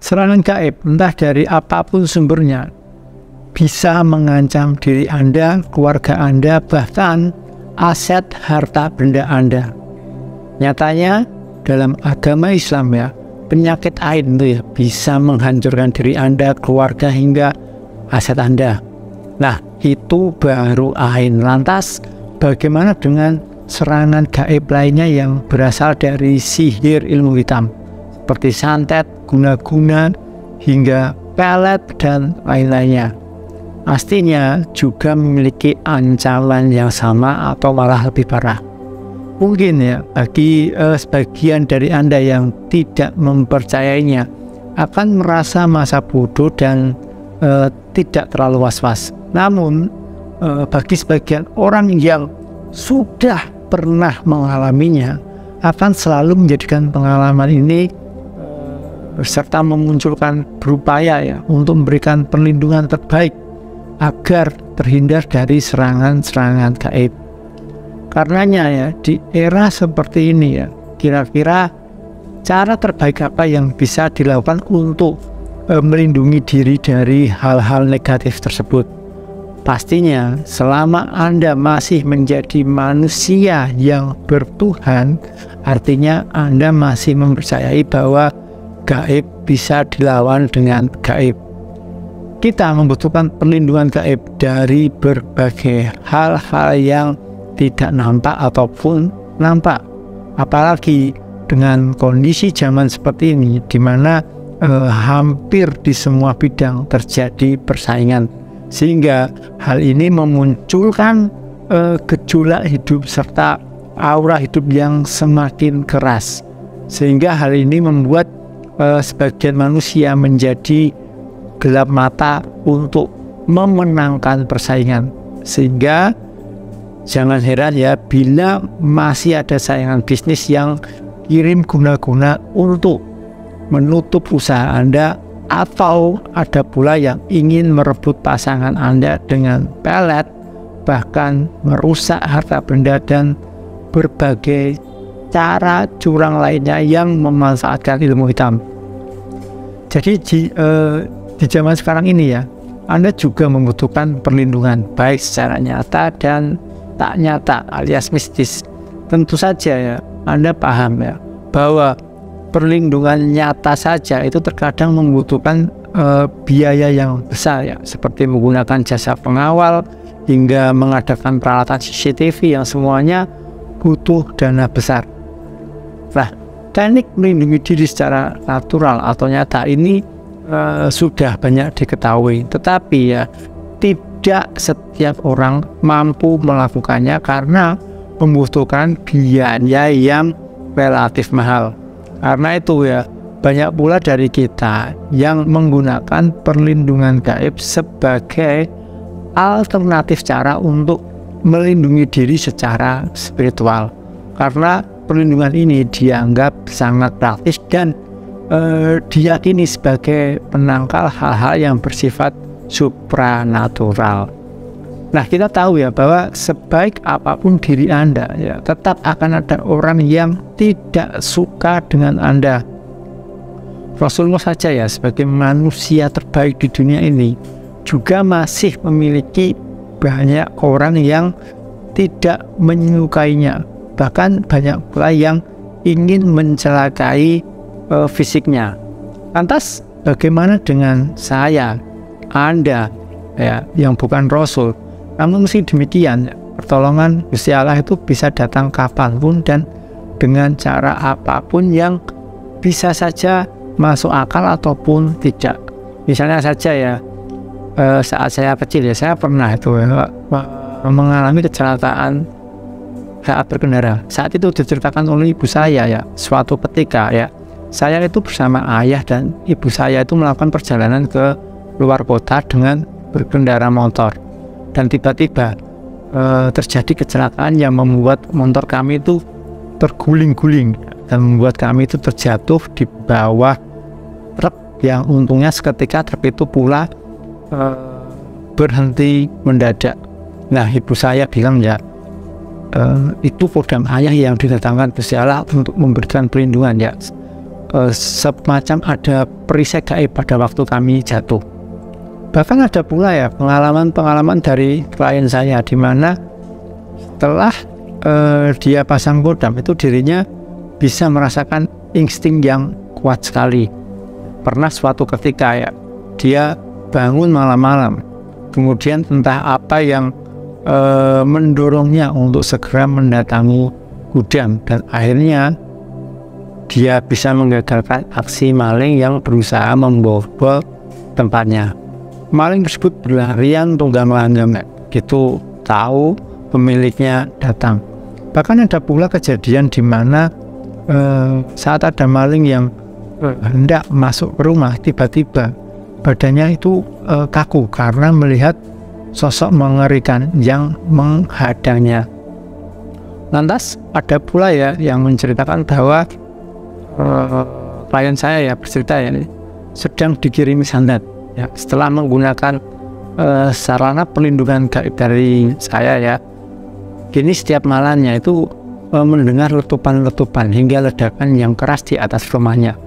Serangan gaib, entah dari apapun sumbernya, bisa mengancam diri Anda, keluarga Anda, bahkan aset harta benda Anda. Nyatanya dalam agama Islam ya, penyakit ain itu ya bisa menghancurkan diri Anda, keluarga, hingga aset Anda. Nah, itu baru ain. Lantas bagaimana dengan serangan gaib lainnya yang berasal dari sihir ilmu hitam seperti santet, guna-guna, hingga pelet dan lain-lainnya? Pastinya juga memiliki ancaman yang sama atau malah lebih parah. Mungkin ya bagi sebagian dari Anda yang tidak mempercayainya akan merasa masa bodoh dan tidak terlalu was-was. Namun bagi sebagian orang yang sudah pernah mengalaminya akan selalu menjadikan pengalaman ini serta memunculkan berupaya ya untuk memberikan perlindungan terbaik agar terhindar dari serangan-serangan gaib. Karenanya ya, di era seperti ini ya, kira-kira cara terbaik apa yang bisa dilakukan untuk melindungi diri dari hal-hal negatif tersebut? Pastinya selama Anda masih menjadi manusia yang bertuhan, artinya Anda masih mempercayai bahwa gaib bisa dilawan dengan gaib. Kita membutuhkan perlindungan gaib dari berbagai hal-hal yang tidak nampak ataupun nampak. Apalagi dengan kondisi zaman seperti ini, di mana hampir di semua bidang terjadi persaingan, sehingga hal ini memunculkan gejolak hidup serta aura hidup yang semakin keras, sehingga hal ini membuat sebagian manusia menjadi gelap mata untuk memenangkan persaingan. Sehingga jangan heran ya bila masih ada saingan bisnis yang kirim guna-guna untuk menutup usaha Anda, atau ada pula yang ingin merebut pasangan Anda dengan pelet, bahkan merusak harta benda dan berbagai cara curang lainnya yang memanfaatkan ilmu hitam. Jadi di zaman sekarang ini ya, Anda juga membutuhkan perlindungan baik secara nyata dan tak nyata alias mistis. Tentu saja ya, Anda paham ya bahwa perlindungan nyata saja itu terkadang membutuhkan biaya yang besar ya, seperti menggunakan jasa pengawal hingga mengadakan peralatan CCTV yang semuanya butuh dana besar. Nah, teknik melindungi diri secara natural atau nyata ini sudah banyak diketahui, tetapi ya tidak setiap orang mampu melakukannya karena membutuhkan biaya yang relatif mahal. Karena itu ya banyak pula dari kita yang menggunakan perlindungan gaib sebagai alternatif cara untuk melindungi diri secara spiritual, karena perlindungan ini dianggap sangat praktis dan diyakini sebagai penangkal hal-hal yang bersifat supranatural. Nah, kita tahu ya bahwa sebaik apapun diri Anda ya, tetap akan ada orang yang tidak suka dengan Anda. Rasulullah saja ya sebagai manusia terbaik di dunia ini juga masih memiliki banyak orang yang tidak menyukainya, bahkan banyak pula yang ingin mencelakai fisiknya. Lantas bagaimana dengan saya, Anda ya yang bukan Rasul? Namun meski demikian, pertolongan Gusti Allah itu bisa datang kapanpun dan dengan cara apapun yang bisa saja masuk akal ataupun tidak. Misalnya saja ya, saat saya kecil ya, saya pernah itu ya, mengalami kecelakaan saat berkendara. Saat itu diceritakan oleh ibu saya ya, suatu ketika ya, saya itu bersama ayah dan ibu saya itu melakukan perjalanan ke luar kota dengan berkendara motor, dan tiba-tiba terjadi kecelakaan yang membuat motor kami itu terguling-guling dan membuat kami itu terjatuh di bawah truk yang untungnya seketika truk itu pula berhenti mendadak. Nah, ibu saya bilang ya, itu kodam ayah yang didatangkan Gusti Allah untuk memberikan perlindungan ya. semacam ada perisai gaib pada waktu kami jatuh. Bahkan ada pula ya pengalaman-pengalaman dari klien saya di mana setelah dia pasang kodam itu dirinya bisa merasakan insting yang kuat sekali. Pernah suatu ketika ya dia bangun malam-malam, kemudian entah apa yang mendorongnya untuk segera mendatangi gudang, dan akhirnya dia bisa menggagalkan aksi maling yang berusaha membobol tempatnya. Maling tersebut berlarian tunggang-langgang, gitu tahu pemiliknya datang. Bahkan ada pula kejadian di mana saat ada maling yang hendak masuk ke rumah, tiba-tiba badannya itu kaku karena melihat sosok mengerikan yang menghadangnya. Lantas ada pula ya yang menceritakan bahwa klien saya ya bercerita ya sedang dikirimi santet ya, setelah menggunakan sarana perlindungan gaib dari saya ya. Kini setiap malamnya itu mendengar letupan-letupan hingga ledakan yang keras di atas rumahnya.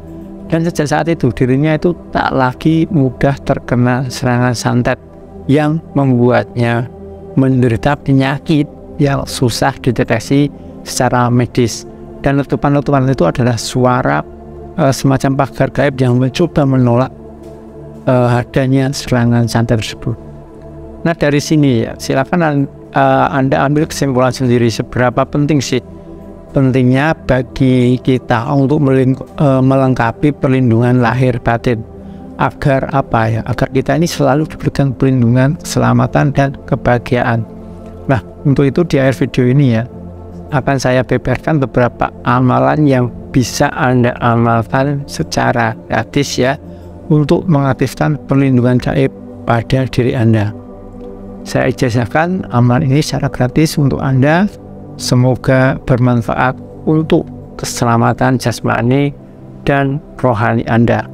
Dan sejak saat itu dirinya itu tak lagi mudah terkena serangan santet yang membuatnya menderita penyakit yang susah dideteksi secara medis. Dan letupan-letupan itu adalah suara semacam pagar gaib yang mencoba menolak adanya serangan santet tersebut. Nah dari sini ya silakan Anda ambil kesimpulan sendiri seberapa penting sih pentingnya bagi kita untuk melengkapi perlindungan lahir batin agar apa ya, agar kita ini selalu diberikan perlindungan, keselamatan dan kebahagiaan. Nah untuk itu di akhir video ini ya akan saya beberkan beberapa amalan yang bisa Anda amalkan secara gratis ya untuk mengaktifkan perlindungan gaib pada diri Anda. Saya ijazahkan amalan ini secara gratis untuk Anda. Semoga bermanfaat untuk keselamatan jasmani dan rohani Anda.